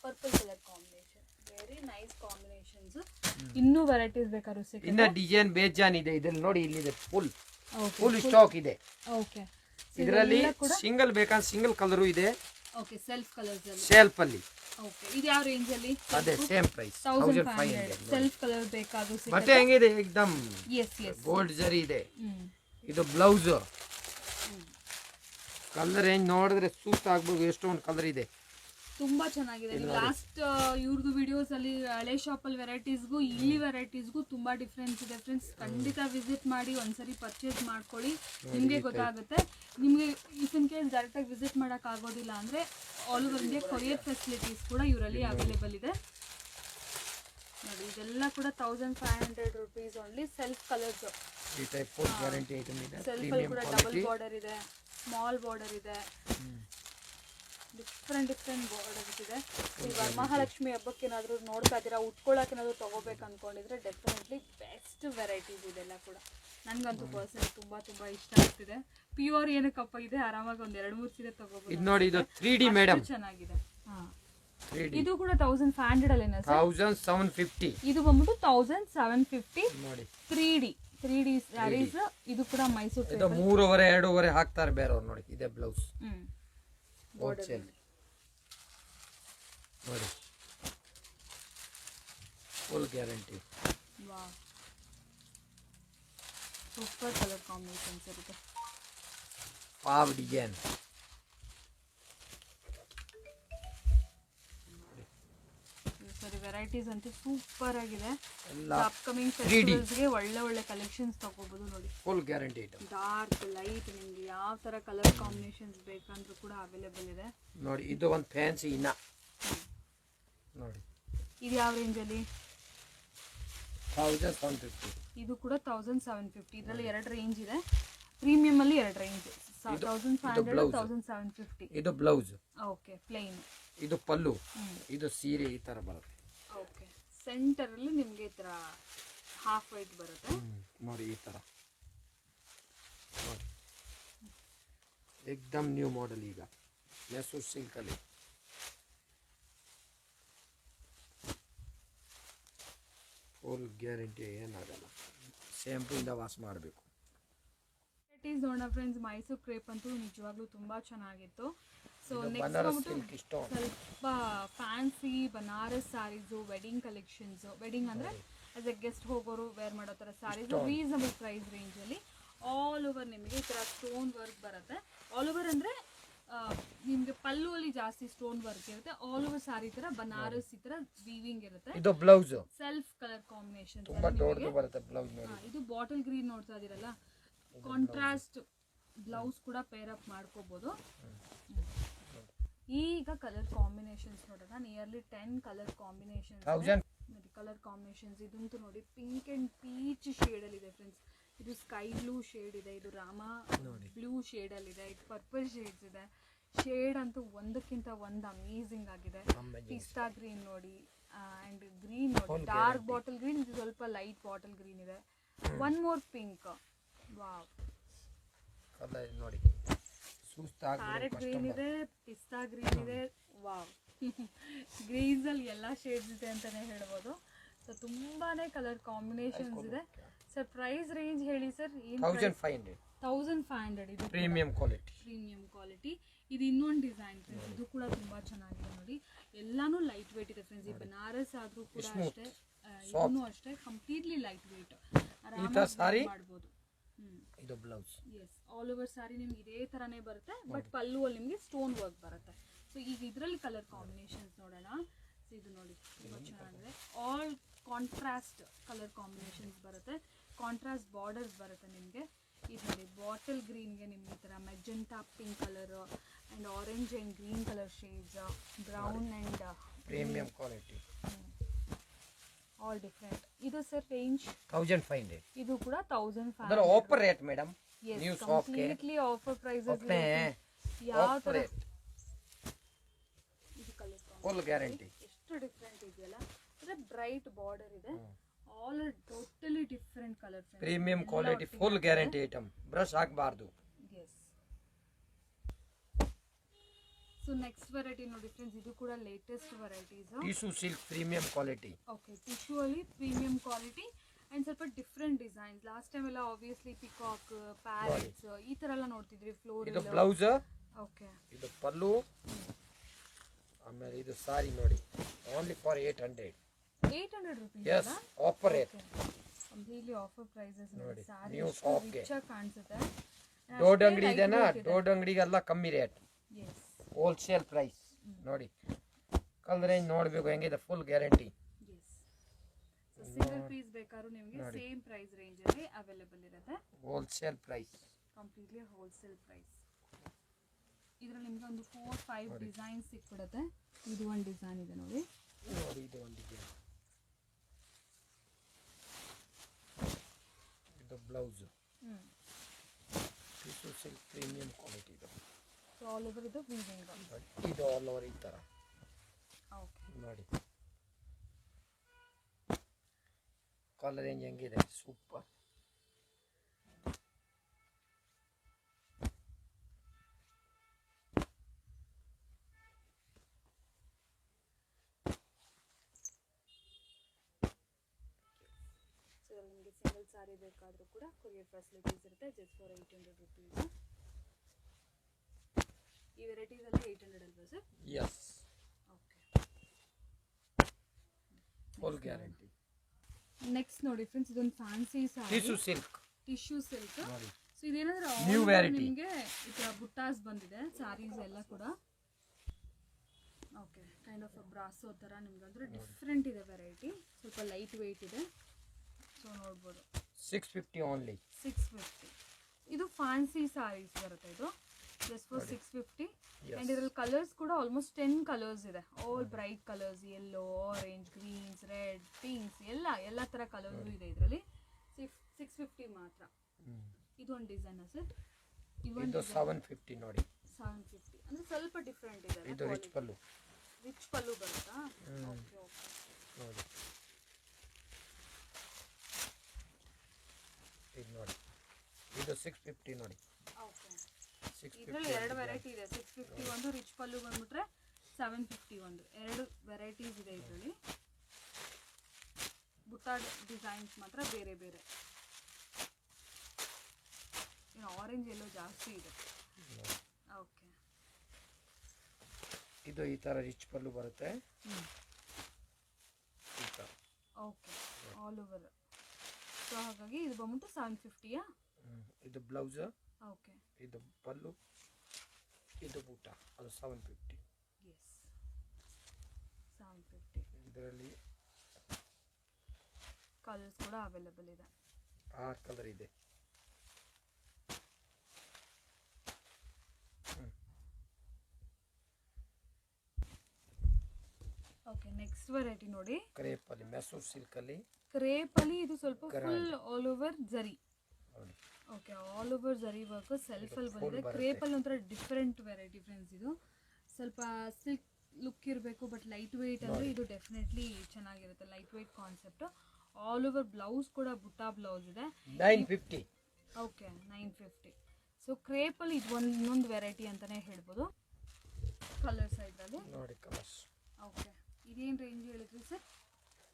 purple colour combination, very nice combinations. ಇನ್ನೂ ವೆರೈಟೀಸ್ ಬೇಕಾದ್ರೂ ಸಿಗುತ್ತೆ. ಇನ್ನ ಡಿಸೈನ್ ಬೇಜಾನ್ ಇದೆ ಇದ್ರಲ್ಲಿ ನೋಡಿ, ಇಲ್ಲಿದೆ ಫುಲ್ ಸ್ಟಾಕ್ ಇದೆ. ಓಕೆ, ಇದರಲ್ಲಿ ಸಿಂಗಲ್ ಬೇಕಾದ್ರೆ ಸಿಂಗಲ್ ಕಲರು ಇದೆ. ಓಕೆ, ಸೆಲ್ಫ್ ಕಲರ್ಸ್ ಅಲ್ಲಿ, ಸೆಲ್ಫ್ ಅಲ್ಲಿ. ಓಕೆ, ಇದು ಯಾವ ರೇಂಜ್ ಅಲ್ಲಿ? ಅದೇ ಸೇಮ್ ಪ್ರೈಸ್ 1500. ಸೆಲ್ಫ್ ಕಲರ್ ಬೇಕಾದ್ರೂ ಸಿಗುತ್ತೆ. ಮತ್ತೆ ಹೆಂಗಿದೆ ಏಕದಮ್ ಎಸ್ ಗೋಲ್ಡ್ ಜರಿ ಇದೆ. ಇದು ಬ್ಲೌಸ್ ಕಲರ್ ರೇಂಜ್ ನೋಡಿದ್ರೆ ಸುಸ್ತಾಗ್ಬೋದು, ಎಷ್ಟೊಂದು ಕಲರ್ ಇದೆ. ತುಂಬಾ ಚೆನ್ನಾಗಿದೆ. ಲಾಸ್ಟ್ ಇವ್ರದ್ದು ವಿಡಿಯೋಸ್ ಅಲ್ಲಿ ಹಳೆ ಶಾಪಲ್ಲಿ ವೆರೈಟೀಸ್ಗೂ ಇಲ್ಲಿ ವೆರೈಟೀಸ್ಗೂ ತುಂಬಾ ಡಿಫ್ರೆನ್ಸ್ ಇದೆ ಫ್ರೆಂಡ್ಸ್. ಖಂಡಿತ ವಿಸಿಟ್ ಮಾಡಿ, ಒಂದ್ಸರಿ ಪರ್ಚೇಸ್ ಮಾಡ್ಕೊಳ್ಳಿ, ನಿಮಗೆ ಗೊತ್ತಾಗುತ್ತೆ. ನಿಮಗೆ ಇಫ್ ಇನ್ ಕೇಸ್ ಡೈರೆಕ್ಟಾಗಿ ವಿಸಿಟ್ ಮಾಡೋಕೆ ಆಗೋದಿಲ್ಲ ಅಂದರೆ all over India courier facilities ಕೂಡ ಇವರಲ್ಲಿ ಅವೈಲೇಬಲ್ ಇದೆ. ನೋಡಿ, ಇದೆಲ್ಲ ಕೂಡ 1500 rupees only. Self colours, self ಅಲ್ಲಿ ಕೂಡ ಡಬಲ್ ಬಾರ್ಡರ್ ಇದೆ, ಸ್ಮಾಲ್ ಬಾರ್ಡರ್ ಇದೆ, ಡಿಫ್ರೆಂಟ್ ಬಾರ್ಡರ್ಸ್ ಇದೆ. ಈ ವರಮಹಾಲಕ್ಷ್ಮಿ ಹಬ್ಬಕ್ಕೆ ಏನಾದರೂ ನೋಡ್ತಾ ಇದ್ದೀರಾ, ಉಟ್ಕೊಳ್ಳೋಕೆ ಏನಾದರೂ ತೊಗೋಬೇಕು ಅಂದ್ಕೊಂಡಿದ್ರೆ ಡೆಫಿನೆಟ್ಲಿ ಬೆಸ್ಟ್ ವೆರೈಟೀಸ್ ಇದೆಲ್ಲ ಕೂಡ. ನನಗಂತೂ ಪರ್ಸನಲಿ ತುಂಬ ಇಷ್ಟ ಆಗ್ತಿದೆ. ಪ್ಯೂರ್ ಏನಕ್ಕಪ್ಪ ಇದೆ, ಆರಾಮಾಗಿ ಒಂದು 2-3 ಸೀರೆ ತೊಗೋಬೋದು. ಇದು ನೋಡಿ, ಇದು 3D ಮೇಡಮ್, ಚೆನ್ನಾಗಿದೆ. ಇದು ಕೂಡ 1500 ಅಲ್ಲೇನಾ ಸರ್? 1750. ಇದು ಬಂದ್ಬಿಟ್ಟು 1750 ನೋಡಿ, 3D ಸ್ಯಾರೀಸ್. ಇದು ಕೂಡ ಮೈಸೂರು ಇದು 3.5 ಹಾಕ್ತಾರೆ ಬೇರೆಯವ್ರು. ನೋಡಿ, ಇದೆ ಬ್ಲೌಸ್ ಹೋಲ್ಸೇಲ್ ನೋಡಿ, full guarantee. Wow, super colour combinations ಇರುತ್ತೆ. ಪಾವ್ ಡಿಸೈನ್ ಸರಿ, ವೆರೈಟೀಸ್ ಅಂತೂ ಸೂಪರ್ ಆಗಿದೆ. ಎಲ್ಲ ಅಪ್ಕಮಿಂಗ್ ಫೆಸ್ಟಿವಲ್ಸ್ಗೆ ಒಳ್ಳೆ ಕಲೆಕ್ಷನ್ಸ್ ತಗೋಬಹುದು. ನೋಡಿ, full guarantee item. Dark light ನಿಮಗೆ ಯಾವ ತರ ಕಲರ್ ಕಾಂಬಿನೇಷನ್ಸ್ ಬೇಕಂದ್ರೂ ಕೂಡ ಅವೈಲೇಬಲ್ ಇದೆ. ನೋಡಿ, ಇದು ಒಂದು ಫ್ಯಾನ್ಸಿ ಇನ್ನ ನೋಡಿ. ಇದು ಯಾವ ರೇಂಜ್ ಅಲ್ಲಿ? 1750. ಇದು ಕೂಡ 1750. ಇದರಲ್ಲಿ 2 ರೇಂಜ್ ಇದೆ. ಪ್ರೀಮಿಯಂ ಅಲ್ಲಿ 2 ರೇಂಜ್, 1500, 1750. ಇದು ಬ್ಲೌಸ್. Okay, plane. ಇದು ಪಲ್ಲು, ಇದು ಸೀರೆ ಈ ತರ ಬರುತ್ತೆ. ಓಕೆ, ಸೆಂಟರ್ ಅಲ್ಲಿ ನಿಮಗೆ ಈ ತರ ಹಾಫ್ ವೈಟ್ ಬರುತ್ತೆ. ನೋಡಿ, ಈ ತರ ನೋಡಿ, ಏಕದಮ್ ನ್ಯೂ ಮಾಡೆಲ್. ಈಗ ಮೈಸೂರು ಸಿಲ್ಕ್ ಅಲ್ಲಿ ಫುಲ್ ಗ್ಯಾರಂಟಿ, ಏನಾಗಲ್ಲ. ಶ್ಯಾಂಪೂ ಇಂದ ವಾಶ್ ಮಾಡಬೇಕು. ವೆರೈಟೀಸ್ ನೋಡೋಣ ಫ್ರೆಂಡ್ಸ್. ಮೈಸೂರು ಕ್ರೇಪ್ ಅಂತೂ ನಿಜವಾಗ್ಲೂ ತುಂಬಾ ಚೆನ್ನಾಗಿತ್ತು. ಸೊ ನೆಕ್ಸ್ಟ್ ಸ್ವಲ್ಪ fancy Banaras sarees, wedding collections. Wedding ಅಂದರೆ ಆಸ್ ಎ ಗೆಸ್ಟ್ ಹೋಗೋರು ವೇರ್ ಮಾಡೋ ಥರ ಸ್ಯಾರೀಸು, ರೀಸನಬಲ್ ಪ್ರೈಸ್ ರೇಂಜಲ್ಲಿ. ಆಲ್ ಓವರ್ ನಿಮಗೆ ಈ ಥರ ಸ್ಟೋನ್ ವರ್ಕ್ ಬರುತ್ತೆ. ಆಲ್ ಓವರ್ ಅಂದರೆ ನಿಮಗೆ ಪಲ್ಲು ಅಲ್ಲಿ ಜಾಸ್ತಿ ಸ್ಟೋನ್ ವರ್ಕ್ ಇರುತ್ತೆ. ಆಲ್ ಓವರ್ ಸ್ಯಾರಿ ಥರ ಬನಾರಸ್ ಈ ಥರ ವೀವಿಂಗ್ ಇರುತ್ತೆ. ಇದು ಬ್ಲೌಸ್, ಸೆಲ್ಫ್ ಕಲರ್ ಕಾಂಬಿನೇಷನ್ ತುಂಬಾ ದೊಡ್ಡದು ಬರುತ್ತೆ ಬ್ಲೌಸ್. ನೋಡಿ, ಇದು ಬಾಟಲ್ ಗ್ರೀನ್ ನೋಡ್ತಾ ಇದೀರಲ್ಲ, ಕಾಂಟ್ರಾಸ್ಟ್ ಬ್ಲೌಸ್ ಕೂಡ ಪೇರ್ ಅಪ್ ಮಾಡ್ಕೋಬಹುದು. ಈಗ ಕಲರ್ ಕಾಂಬಿನೇಷನ್ಸ್ ನೋಡೋಣ. Nearly 10 colour combinations. Colour combinations ಇದಂತೂ ನೋಡಿ, ಪಿಂಕ್ ಅಂಡ್ ಪೀಚ್ ಶೇಡ್ ಅಲ್ಲಿ ಇದೆ ಫ್ರೆಂಡ್ಸ್. ಇದು ಸ್ಕೈ ಬ್ಲೂ ಶೇಡ್ ಇದೆ, ಇದು ರಾಮ ಬ್ಲೂ ಶೇಡ್ ಅಲ್ಲಿ ಇದೆ, ಇದು ಪರ್ಪಲ್ ಶೇಡ್ಸ್ ಇದೆ. ಶೇಡ್ ಅಂತೂ ಒಂದಕ್ಕಿಂತ ಒಂದು ಅಮೇಸಿಂಗ್ ಆಗಿದೆ. ಪಿಸ್ತಾ ಗ್ರೀನ್ ನೋಡಿ, ಅಂಡ್ ಗ್ರೀನ್ ನೋಡಿ, ಡಾರ್ಕ್ ಬಾಟಲ್ ಗ್ರೀನ್, ಇದು ಸ್ವಲ್ಪ ಲೈಟ್ ಬಾಟಲ್ ಗ್ರೀನ್ ಇದೆ. One more pink. ವಾವ್, ನೋಡಿ, ಪ್ಯಾರೆಟ್ ಗ್ರೀನ್ ಇದೆ, ಪಿಸ್ತಾ ಗ್ರೀನ್ ಇದೆ. ವಾವ್, ಗ್ರೀನ್ಸ್ ಅಲ್ಲಿ ಎಲ್ಲ ಶೇಡ್ಸ್ ಇದೆ ಅಂತಾನೆ ಹೇಳ್ಬೋದು. ಸೊ ತುಂಬಾನೇ ಕಲರ್ ಕಾಂಬಿನೇಷನ್ಸ್ ಇದೆ. ಸರ್ ಪ್ರೈಸ್ ರೇಂಜ್ ಹೇಳಿ ಸರ್. 1500. ಇದು ಪ್ರೀಮಿಯಂ ಕ್ವಾಲಿಟಿ. ಇದು ಇನ್ನೊಂದು ಡಿಸೈನ್ ಫ್ರೆಂಡ್ಸ್, ಇದು ಕೂಡ ತುಂಬಾ ಚೆನ್ನಾಗಿದೆ ನೋಡಿ. ಎಲ್ಲಾನು ಲೈಟ್ ವೇಟ್ ಇದೆ ಫ್ರೆಂಡ್ಸ್. ಈ ಬನಾರಸ್ ಆದ್ರೂ ಕೂಡ ಅಷ್ಟೇ, ಇದನ್ನು ಅಷ್ಟೇ ಕಂಪ್ಲೀಟ್ಲಿ ಲೈಟ್ ವೇಟ್, ಆರಾಮಾಗಿ ಮಾಡಬಹುದು. ಇದು ಬ್ಲೌಸ್. ಎಸ್, ಆಲ್ ಓವರ್ ಸಾರಿ ನಿಮ್ಗೆ ಇದೇ ತರಾನೇ ಬರುತ್ತೆ, ಬಟ್ ಪಲ್ಲು ಅಲ್ಲಿ ನಿಮಗೆ ಸ್ಟೋನ್ ವರ್ಕ್ ಬರುತ್ತೆ. ಸೊ ಈಗ ಇದರಲ್ಲಿ ಕಲರ್ ಕಾಂಬಿನೇಷನ್ಸ್ ನೋಡೋಣ. ಸೊ ಇದು ನೋಡಿ, ತುಂಬ ಚೆನ್ನಾಗಿದೆ. ಆಲ್ ಕಾಂಟ್ರಾಸ್ಟ್ ಕಲರ್ ಕಾಂಬಿನೇಷನ್ಸ್ ಬರುತ್ತೆ, ಕಾಂಟ್ರಾಸ್ಟ್ ಬಾರ್ಡರ್ಸ್ ಬರುತ್ತೆ ನಿಮಗೆ. ಇದು ನೋಡಿ, ಬಾಟಲ್ ಗ್ರೀನ್ಗೆ ನಿಮ್ಗೆ ಈ ಥರ magenta pink colour and orange and green colour shades, brown and premium quality. All different. ಇದು ಸರ್ ರೇಂಜ್ 1500. ಇದು ಕೂಡ ಅದರ 1500. Offer rate madam. ನೀವು ಶಾಪ್ಗೆ ಕಂಪ್ಲೀಟ್ಲಿ ಆಫರ್ ಪ್ರೈಸಸ್ ಒಪ್ಪನೆ ಯಾವ ಆಫರ್ ತರ ರೇಟ್ ಇದು ಕಲರ್ ಫುಲ್ ಗ್ಯಾರಂಟಿ. ಎಷ್ಟು ಡಿಫ್ರೆಂಟ್ ಇದೆಯಲ್ಲ. ಅಂದ್ರೆ ಬ್ರೈಟ್ ಬಾರ್ಡರ್ ಇದೆ. All totally different colour. Premium quality full guarantee item. Brush ಹಾಕಬಾರ್ದು. ಎಸ್. ಸೊ ನೆಕ್ಸ್ಟ್ ವೆರೈಟಿ ನೋಡಿ ಫ್ರೆಂಡ್ಸ್, ಇದು ಕೂಡ latest varieties. Tissue silk premium quality. Okay, tissue ಅಲ್ಲಿ ಪ್ರೀಮಿಯಂ ಕ್ವಾಲಿಟಿ ಅಂಡ್ ಸ್ವಲ್ಪ ಡಿಫ್ರೆಂಟ್ ಡಿಸೈನ್ಸ್. ಲಾಸ್ಟ್ ಟೈಮ್ ಎಲ್ಲ obviously peacock, parrots ಈ ತರ ಎಲ್ಲ ನೋಡ್ತಿದ್ರಿ. ಫ್ಲೋರ್ ಇದು ಬ್ಲೌಸ್, ಓಕೆ, ಇದು ಪಲ್ಲು, ಆಮೇಲೆ ಇದು ಸಾರಿ ನೋಡಿ. Only for 800. 800 rupees. Yes, offer rate. Completely offer prices ನೋಡಿ. ಸಾರಿ ನೀವು ಶಾಪ್ಗೆ ರಿಚ್ ಆಗಿ ಕಾಣಿಸುತ್ತೆ. ದೊಡ್ಡ ಅಂಗಡಿ ಇದೆನಾ, ದೊಡ್ಡ ಅಂಗಡಿಗೆಲ್ಲ ಕಮ್ಮಿ ರೇಟ್, ಎಸ್, ಹೋಲ್ಸೇಲ್ ಪ್ರೈಸ್ ನೋಡಿ. ಕಲರ್ ರೇಂಜ್ ನೋಡಬೇಕು ಹೆಂಗಿದೆ, full guarantee. Yes. So single piece ಬೇಕಾದ್ರೂ ನಿಮಗೆ ಸೇಮ್ ಪ್ರೈಸ್ ರೇಂಜ್ ಅಲ್ಲಿ ಅವೈಲೇಬಲ್ ಇರುತ್ತೆ. Wholesale price, completely wholesale price. ಇದರಲ್ಲಿ ನಿಮಗೆ ಒಂದು 4-5 ಡಿಸೈನ್ ಸಿಕ್ಬಿಡುತ್ತೆ. ಇದು ಒಂದು ಡಿಸೈನ್ ಇದೆ ನೋಡಿ. ನೋಡಿ ಇದು ಒಂದು ಡಿಸೈನ್. ಇದು blouse, tissue silk premium quality. ಇದು ಸೊ ಆಲ್ ಓವರ್ ಇದು ವೀವಿಂಗ್. ಇದು ಆಲ್ ಓವರ್ ಈ ತರ. ಓಕೆ, ನೋಡಿ ಕಲರ್ ರೇಂಜ್ ಹೆಂಗಿದೆ, ಸೂಪರ್. ಸೊ ನಿಮಗೆ ಸಿಂಗಲ್ ಸಾರಿ ಬೇಕಾದರೂ ಕೂಡ ಕೊರಿಯರ್ ಫೆಸಿಲಿಟೀಸ್ ಇರುತ್ತೆ. Just for 800 rupees. ಈ ವೆರೈಟೀಸ್ ಅಲ್ಲಿ 800 ಅಲ್ವಾ sir? Yes, okay. Full guarantee. Next ನೋಡಿ ಫ್ರೆಂಡ್ಸ್, ಇದೊಂದು fancy sari, tissue silk. Tissue silk. ನೋಡಿ ಸೊ ಇದೇನಂದ್ರೆ ನ್ಯೂ ವೆರೈಟಿ. ನಿಮಗೆ ಈ ತರ ಬುಟ್ಟಾಸ್ ಬಂದಿದೆ ಸಾರೀಸ್ ಎಲ್ಲ ಕೂಡ. ಓಕೆ, ಕೈಂಡ್ ಆಫ್ ಬ್ರಾಸೋ ತರ ನಿಮ್ಗೆ ಅಂದ್ರೆ ಡಿಫ್ರೆಂಟ್ ಇದೆ ವೆರೈಟಿ. ಸ್ವಲ್ಪ ಲೈಟ್ ವೆಯ್ಟ್ ಇದೆ. ಸೊ ನೋಡ್ಬೋದು 650 ಓನ್ಲಿ. 650. ಇದು ಫ್ಯಾನ್ಸಿ ಸಾರೀಸ್ ಬರುತ್ತೆ. ಇದು ಜಸ್ಟ್ ಫಾರ್ 650. ಅಂಡ್ ಇದರಲ್ಲಿ ಕಲರ್ಸ್ ಕೂಡ ಆಲ್ಮೋಸ್ಟ್ 10 ಕಲರ್ಸ್ ಇದೆ. All bright colours, yellow, orange, greens, red, pinks ಎಲ್ಲ ತರ ಕಲರ್ಸ್ ಇದೆ ಇದರಲ್ಲಿ. 650 ಮಾತ್ರ. ಇದು ಒಂದು ಡಿಸೈನ್ ಸರ್. ಇದು 750 ನೋಡಿ. 750 ಅಂದ್ರೆ ಸ್ವಲ್ಪ ಡಿಫ್ರೆಂಟ್ ಇದೆ. ಇದು ರಿಚ್ ಪಲ್ಲು. ರಿಚ್ ಪಲ್ಲು ಬರುತ್ತಾ? Okay, okay. ನೋಡಿ ಇದು ನೋಡಿ, ಇದು 650 ನೋಡಿ. ಓಕೆ, ಇದರಲ್ಲಿ ಎರಡು ವೆರೈಟಿ ಇದೆ. 650 ಒಂದು, ರಿಚ್ ಪಲ್ಲು ಬಂದ್ಬಿಟ್ರೆ 750 ಒಂದು. ಎರಡು ವೆರೈಟೀಸ್ ಇದೆ ಇದರಲ್ಲಿ. ಬುಟ್ಟ ಡಿಸೈನ್ಸ್ ಮಾತ್ರ ಬೇರೆ ಬೇರೆ. ಆರೆಂಜ್ ಎಲ್ಲೋ ಜಾಸ್ತಿ ಇದೆ. ಓಕೆ, ಇದು ಈ ತರ ರಿಚ್ ಪಲ್ಲು ಬರುತ್ತೆ. Okay, all over. ಸೊ ಹಾಗಾಗಿ ಇದು ಬಂದ್ಬಿಟ್ಟು 750ಯಾ? ಇದು ಬ್ಲೌಸ್, ಓಕೆ, ಇದು ಪಲ್ಲು, ಇದು ಬೂಟ, ಅದು 750. ಎಸ್, 750. ಇದರಲ್ಲಿ ಕಲರ್ಸ್ ಕೂಡ ಅವೈಲೇಬಲ್ ಇದೆ. 6 ಕಲರ್ ಇದೆ. ಓಕೆ, ನೆಕ್ಸ್ಟ್ ವೆರೈಟಿ ನೋಡಿ. ಕ್ರೇಪ್ ಅಲ್ಲಿ, ಮೆಸೂರ್ ಸಿಲ್ಕ್ ಅಲ್ಲಿ. ಕ್ರೇಪ್ ಅಲ್ಲಿ ಇದು ಸ್ವಲ್ಪ ಫುಲ್ ಆಲ್ ಓವರ್ ಜರಿ. ಓಕೆ, ಆಲ್ ಓವರ್ ಜರಿ ವರ್ಕ್ ಸೆಲ್ಫ್ ಅಲ್ಲಿ ಬಂದಿದೆ. ಕ್ರೇಪ್ ಅಲ್ಲಿ ಒಂಥರ ಡಿಫ್ರೆಂಟ್ ವೆರೈಟಿ ಫ್ರೆಂಡ್ಸ್. ಇದು ಸ್ವಲ್ಪ ಸಿಲ್ಕ್ ಲುಕ್ ಇರಬೇಕು, ಬಟ್ ಲೈಟ್ ವೆಯ್ಟ್ ಅಂದ್ರೆ ಇದು ಡೆಫಿನೆಟ್ಲಿ ಚೆನ್ನಾಗಿರುತ್ತೆ. Light weight concept. All over blouse ಕೂಡ ಬುಟ್ಟ ಬ್ಲೌಸ್ ಇದೆ. 950. ಓಕೆ, 950. ಸೊ ಕ್ರೇಪ್ ಅಲ್ಲಿ ಇದು ಇನ್ನೊಂದು ವೆರೈಟಿ ಅಂತಾನೆ ಹೇಳ್ಬೋದು. ಕಲರ್ಸ್ ಇದರಲ್ಲಿ ನೋಡಿ ಕಲರ್ಸ್. ಓಕೆ, ಇದೇನು ರೇಂಜ್ ಹೇಳಿದ್ರಿ ಸರ್?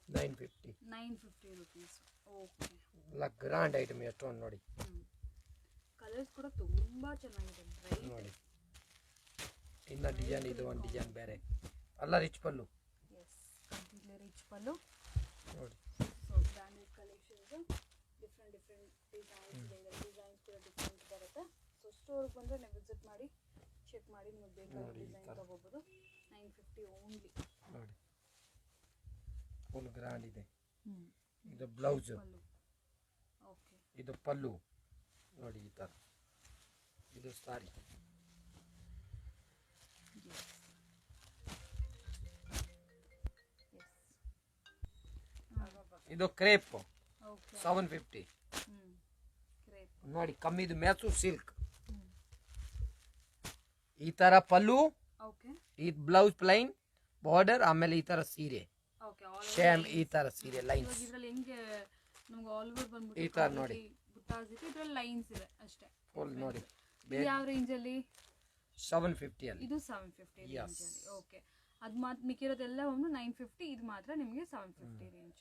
950. 950 rupees. ಓಕೆ, ಎಲ್ಲ ಗ್ರ್ಯಾಂಡ್ ಐಟಮ್ ಎಷ್ಟೊಂದು ನೋಡಿ. ಕಲರ್ಸ್ ಕೂಡ ತುಂಬಾ ಚೆನ್ನಾಗಿದೆ. ನೋಡಿ ಇನ್ನ ಡಿಸೈನ್, ಇದು ಒಂದು ಡಿಸೈನ್ ಬೇರೆ. ಎಲ್ಲ ರಿಚ್ ಪಲ್ಲು. ಎಸ್, ಕಂಪ್ಲೀಟ್ಲಿ ರಿಚ್ ಪಲ್ಲು ನೋಡಿ. So branded collections, different different designs ಇದೆ. ಡಿಸೈನ್ಸ್ ಕೂಡ ಡಿಫ್ರೆಂಟ್ ಬರುತ್ತೆ. ಸೊ ಸ್ಟೋರ್ಗೆ ಬಂದರೆ ನೀವು ವಿಸಿಟ್ ಮಾಡಿ, ಚೆಕ್ ಮಾಡಿ, ನಿಮಗೆ ಬೇಕಾದ ಡಿಸೈನ್ ತಗೋಬೋದು. 950 ಓನ್ಲಿ. ನೋಡಿ ಫುಲ್ ಗ್ರ್ಯಾಂಡ್ ಇದೆ. ಇದು ಬ್ಲೌಸ್, ಓಕೆ, ಇದು ಪಲ್ಲು ನೋಡಿ ಈ ಥರ. ಇದು ಸಾರಿ. ಇದು ಕ್ರೇಪ್ ಓಕೆ 750 ಕ್ರೇಪ್ ನೋಡಿ ಕಮ್ಮಿದು ಮ್ಯಾಚು ಸಿಲ್ಕ್ ಈ ತರ ಪಲ್ಲು ಓಕೆ ಈ ಬ್ಲೌಸ್ ಪ್ಲೈನ್ ಬಾರ್ಡರ್ ಆಮೇಲೆ ಈ ತರ ಸೀರೆ ಓಕೆ ಆಲ್ ಸೇಮ್ ಈ ತರ ಸೀರೆ ಲೈನ್ಸ್ ಇದ್ರಲ್ಲಿ ಹೆಂಗೆ ನಮ್ಗೆ ಆಲ್ ಓವರ್ ಬಂದ್ಬಿಟ್ಟು ಈ ತರ ನೋಡಿ ಬುಟ್ಟಾಸಿತ್ತು ಇದ್ರಲ್ಲಿ ಲೈನ್ಸ್ ಇದೆ ಅಷ್ಟೇ ಫುಲ್ ನೋಡಿ ಇದು ಯಾವ ರೇಂಜ್ ಅಲ್ಲಿ 750 ಅಲ್ಲಿ ಇದು 750 ರೇಂಜ್ ಅಲ್ಲಿ ಓಕೆ ಅದು ಮಾತ್ರ ಮಿಕ್ಕಿರೋದೆಲ್ಲ ಒಂದು 950 ಇದು ಮಾತ್ರ ನಿಮಗೆ 750 ರೇಂಜ್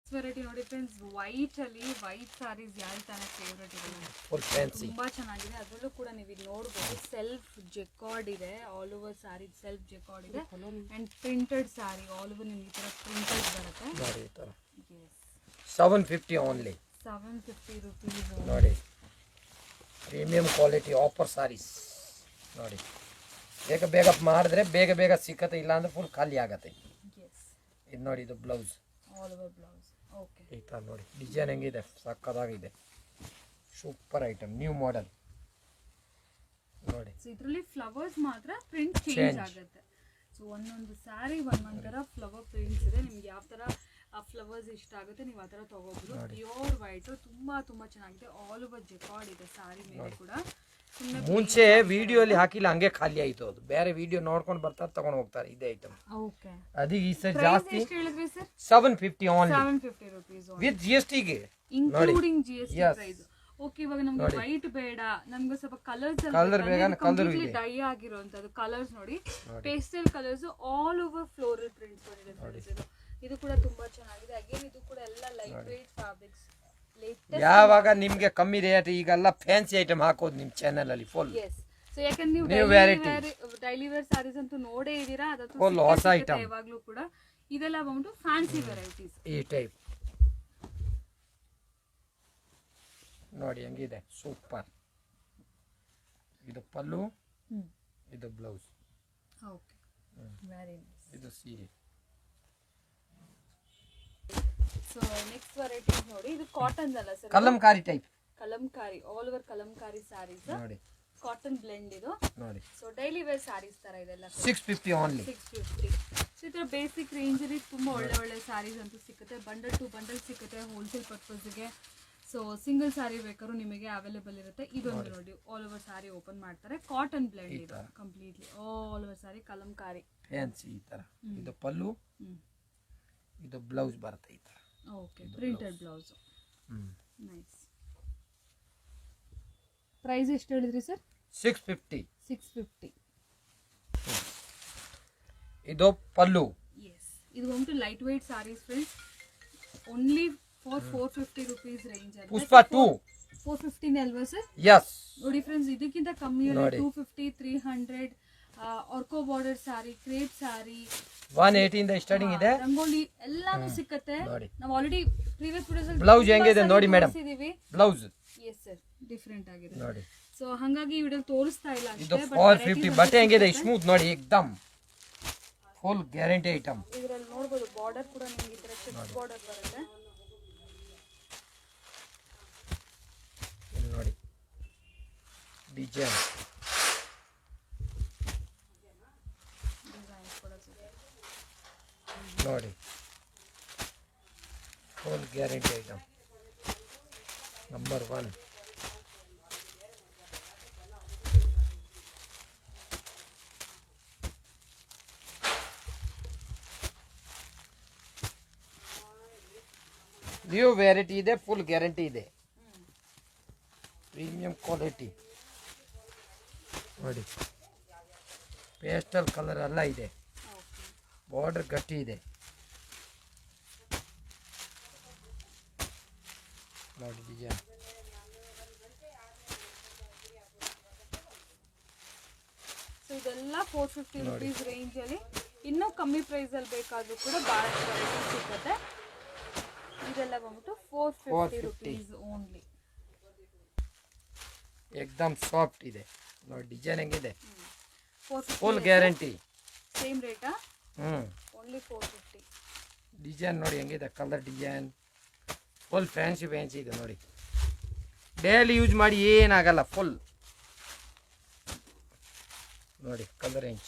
ವೆರೈಟಿ ನೋಡಿ ಫ್ರೆಂಡ್ಸ್ ವೈಟ್ ಅಲ್ಲಿ ವೈಟ್ ಸಾರೀಸ್ ಯಾರು ತಾನೇ ಫೇವ್ರೇಟ್ ಇದೆ ಫುಲ್ ಫ್ಯಾನ್ಸಿ ತುಂಬಾ ಚೆನ್ನಾಗಿದೆ ಅದರಲ್ಲೂ ಕೂಡ ನೀವು ಇಲ್ಲಿ ನೋಡಬಹುದು ಸೆಲ್ಫ್ ಜೆಕಾರ್ಡ್ ಇದೆ ಆಲ್ ಓವರ್ ಸಾರಿ ಸೆಲ್ಫ್ ಜೆಕಾರ್ಡ್ ಇದೆ and printed sorry all over ನಿಮಗೆ ಈ ತರ ಪ್ರಿಂಟೆಡ್ ಬರುತ್ತೆ ನೋಡಿ ಈ ತರ ಎಸ್ 750 ಓನ್ಲಿ 750 rupees ನೋಡಿ ಪ್ರೀಮಿಯಂ ಕ್ವಾಲಿಟಿ ಆಫರ್ ಸಾರೀಸ್ ನೋಡಿ ಬೇಗ ಬೇಗ ಮಾಡಿದ್ರೆ ಬೇಗ ಬೇಗ ಸಿಕ್ಕತ್ತೆ ಇಲ್ಲ ಅಂದ್ರೆ ಫುಲ್ ಖಾಲಿ ಆಗತ್ತೆ ಎಸ್ ಇದು ನೋಡಿ ಇದು blouse all over blouse okay ಈ ತರ ನೋಡಿ ಡಿಸೈನ್ ಹೆಂಗಿದೆ ಸಕ್ಕದಾಗಿದೆ ಸೂಪರ್ ಐಟಮ್ ನ್ಯೂ ಮಾಡೆಲ್ ನೋಡಿ ಸೊ ಇದರಲ್ಲಿ ಫ್ಲವರ್ಸ್ ಮಾತ್ರ ಪ್ರಿಂಟ್ ಚೇಂಜ್ ಆಗುತ್ತೆ ಸೊ ಒಂದೊಂದು ಸ್ಯಾರಿ ಒಂದೊಂದು ಥರ ಫ್ಲವರ್ ಪ್ರಿಂಟ್ಸ್ ಇದೆ ನಿಮ್ಗೆ ಯಾವ ಥರ ಆ ಫ್ಲವರ್ಸ್ ಇಷ್ಟ ಆಗುತ್ತೆ ನೀವು ಆ ಥರ ತೊಗೋಬೋದು ಪ್ಯೂರ್ ವೈಟು ತುಂಬ ಚೆನ್ನಾಗಿದೆ ಆಲ್ ಓವರ್ ಜೆಕಾರ್ಡ್ ಇದೆ ಸ್ಯಾರಿ ಮೇಲೆ ಕೂಡ ಮುಂಚೆ ವಿಡಿಯೋಲಿ ಹಾಕಿಲ್ಲ ಹಂಗೆ ಖಾಲಿ ಆಯ್ತು ಅದು ಬೇರೆ ವಿಡಿಯೋ ನೋಡ್ಕೊಂಡು ಬರ್ತಾರೆ ತಗೊಂಡು ಹೋಗ್ತಾರೆ ಇದೇ ಐಟಮ್ ಓಕೆ ಅದೀಗ ಈ ಸರಿ ಜಾಸ್ತಿ ಎಷ್ಟು ಹೇಳಿದ್ರಿ sir 750 only 750 rupees with GST ಗೆ ಇನ್ಕ್ಲೂಡಿಂಗ್ GST ಪ್ರೈಸ್ ಓಕೆ ಇವಾಗ ನಮ್ಗೆ ವೈಟ್ ಬೇಡ ನಮ್ಗೆ ಸ್ವಲ್ಪ ಕಲರ್ಸ್ ಡೈ ಆಗಿರೋಂಥದ್ದು ಕಲರ್ಸ್ ನೋಡಿ pastel colours all over floral prints ಬಂದಿದೆ friends ಇದು ಕೂಡ ತುಂಬಾ ಚೆನ್ನಾಗಿದೆ ಅಗೇನ್ ಇದು ಕೂಡ ಎಲ್ಲ ಲೈಟ್ ವೇಟ್ ಫ್ಯಾಬ್ರಿಕ್ಸ್ ಯಾವಾಗ ನಿಮ್ಗೆ ಕಮ್ಮಿ ರೇಟ್ ಈಗೆಲ್ಲ ಫ್ಯಾನ್ಸಿ ಐಟಮ್ ಹಾಕೋದು ನಿಮ್ ಚಾನೆಲ್ ಅಲ್ಲಿ ಫುಲ್ ಎಸ್ ಸೊ ಯಾಕಂದ್ರೆ ನೀವು ಡೈಲಿ ವೇರ್ ಸಾರೀಸ್ ಅಂತೂ ನೋಡೇ ಇದೀರಾ ಫುಲ್ ಹೊಸ ಐಟಮ್ ಯಾವಾಗ್ಲೂ ಕೂಡ ಇದೆಲ್ಲ ಬಂದ್ಬಿಟ್ಟು ಫ್ಯಾನ್ಸಿ ವೆರೈಟೀಸ್ ಈ ಟೈಪ್ ನೋಡಿ ಹೆಂಗಿದೆ ಸೂಪರ್ ಇದು ಪಲ್ಲು ಇದು ಬ್ಲೌಸ್ ಓಕೆ ವೆರಿ ನೈಸ್ ಇದು ಸೀರೆ ಸೊ ನೆಕ್ಸ್ಟ್ ವೆರೈಟಿ ನೋಡಿ ಇದು ಕಾಟನ್ ಅಲ್ಲ sir kalamkari type kalamkari all over kalamkari sarees ನೋಡಿ ಕಾಟನ್ ಬ್ಲೆಂಡ್ ಇದು ನೋಡಿ ಸೊ ಡೈಲಿ ವೇರ್ ಸಾರೀಸ್ ತರ ಇದೆಲ್ಲ 650 ಓನ್ಲಿ 650 ಸೊ ಇದರ ಬೇಸಿಕ್ ರೇಂಜ್ ಅಲ್ಲಿ ತುಂಬಾ ಒಳ್ಳೆ ಸಾರೀಸ್ ಅಂತೂ ಸಿಗುತ್ತೆ ಬಂಡಲ್ ಟು ಬಂಡಲ್ ಸಿಗುತ್ತೆ ಹೋಲ್ಸೇಲ್ ಪರ್ಪಸ್ಗೆ ಸೊ ಸಿಂಗಲ್ ಸಾರಿ ಬೇಕಾದ್ರೂ ನಿಮಗೆ ಅವೈಲೇಬಲ್ ಇರುತ್ತೆ ಇದೊಂದು ನೋಡಿ ಆಲ್ ಓವರ್ ಸಾರಿ ಓಪನ್ ಮಾಡ್ತಾರೆ ಕಾಟನ್ ಬ್ಲೆಂಡ್ ಇದು completely all over sari kalamkari fancy ಈ ತರ ಇದು ಪಲ್ಲು ಇದು ಬ್ಲೌಸ್ ಬರುತ್ತೆ ಈ ತರ okay printed blouse nice price ಎಷ್ಟು ಹೇಳಿದ್ರಿ ಸರ್ 650 ಇದು ಪಲ್ಲು ಎಸ್ ಇದು ಒಂದು light wait saris friends only for 450 rupees range ಅಲ್ಲಿ ಪುಷ್ಪ 2 450 ಅಲ್ವಾ ಸರ್ ಯಸ್ ನೋಡಿ ಫ್ರೆಂಡ್ಸ್ ಇದಕ್ಕಿಂತ ಕಮ್ಮಿ 250 300 ಆರ್ಕೋ ಬಾರ್ಡರ್ ಸಾರಿ ಕ್ರೇಪ್ ಸಾರಿ 180 ಇಂದ ಸ್ಟಾರ್ಟಿಂಗ್ ಇದೆ ರಂಗೋಲಿ ಎಲ್ಲಾನು ಸಿಕ್ಕತ್ತೆ ನಾವು ಆಲ್ರೆಡಿ ಪ್ರೀವಿಯಸ್ ವಿಡಿಯೋಸ್ ಅಲ್ಲಿ ಬ್ಲೌಸ್ ಹೆಂಗಿದೆ ನೋಡಿ madam blouse yes sir different ಆಗಿದೆ ನೋಡಿ ಸೊ ಹಾಗಾಗಿ ಈ ವಿಡಿಯೋ ತೋರಿಸ್ತಾ ಇಲ್ಲ ಇದು ಅಷ್ಟೇ 450 ಬಟ್ಟೆ ಹೆಂಗಿದೆ ಸ್ಮೂತ್ ನೋಡಿ ಏಕದಮ್ ಫುಲ್ ಗ್ಯಾರಂಟಿ ಐಟಮ್ ಇದರಲ್ಲಿ ನೋಡಬಹುದು ಬಾರ್ಡರ್ ಕೂಡ ನಿಮಗೆ ಈ ತರ ಚೆಕ್ ಬಾರ್ಡರ್ ಬರುತ್ತೆ ನೋಡಿ ಡಿಸೈನ್ ನೋಡಿ full guarantee item number 1 new variety ಇದೆ ಫುಲ್ ಗ್ಯಾರಂಟಿ ಇದೆ ಪ್ರೀಮಿಯಂ ಕ್ವಾಲಿಟಿ ನೋಡಿ ಪೇಸ್ಟಲ್ ಕಲರ್ ಎಲ್ಲ ಇದೆ ಬಾರ್ಡರ್ ಗಟ್ಟಿ ಇದೆ ನೋಡಿ ಡಿಸೈನ್ ಸೊ ಇದೆಲ್ಲ 450 rupees ರೇಂಜ್ ಅಲ್ಲಿ ಇನ್ನೂ ಕಮ್ಮಿ ಪ್ರೈಸ್ ಅಲ್ಲಿ ಬೇಕಾದ್ರೂ ಕೂಡ ಬಹಳಷ್ಟು ವೆರೈಟಿ ಸಿಗುತ್ತೆ ಇದೆಲ್ಲ ಬಂದ್ಬಿಟ್ಟು 450 rupees ಓನ್ಲಿ एकदम ಸಾಫ್ಟ್ ಇದೆ ನೋಡಿ ಡಿಸೈನ್ ಹೆಂಗಿದೆ 450 ಫುಲ್ ಗ್ಯಾರಂಟಿ ಸೇಮ್ ರೇಟಾ ಓನ್ಲಿ 450 ಡಿಸೈನ್ ನೋಡಿ ಹೆಂಗಿದೆ colour design full fancy fancy ಇದೆ ನೋಡಿ ಡೈಲಿ ಯೂಸ್ ಮಾಡಿ ಏನಾಗಲ್ಲ ಫುಲ್ ನೋಡಿ ಕಲರ್ ರೇಂಜ್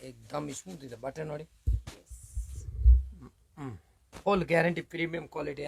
ಏಕ್ದಮ್ ಸ್ಮೂತ್ ಇದೆ ಬಟ್ಟೆ ನೋಡಿ. Full guarantee premium quality.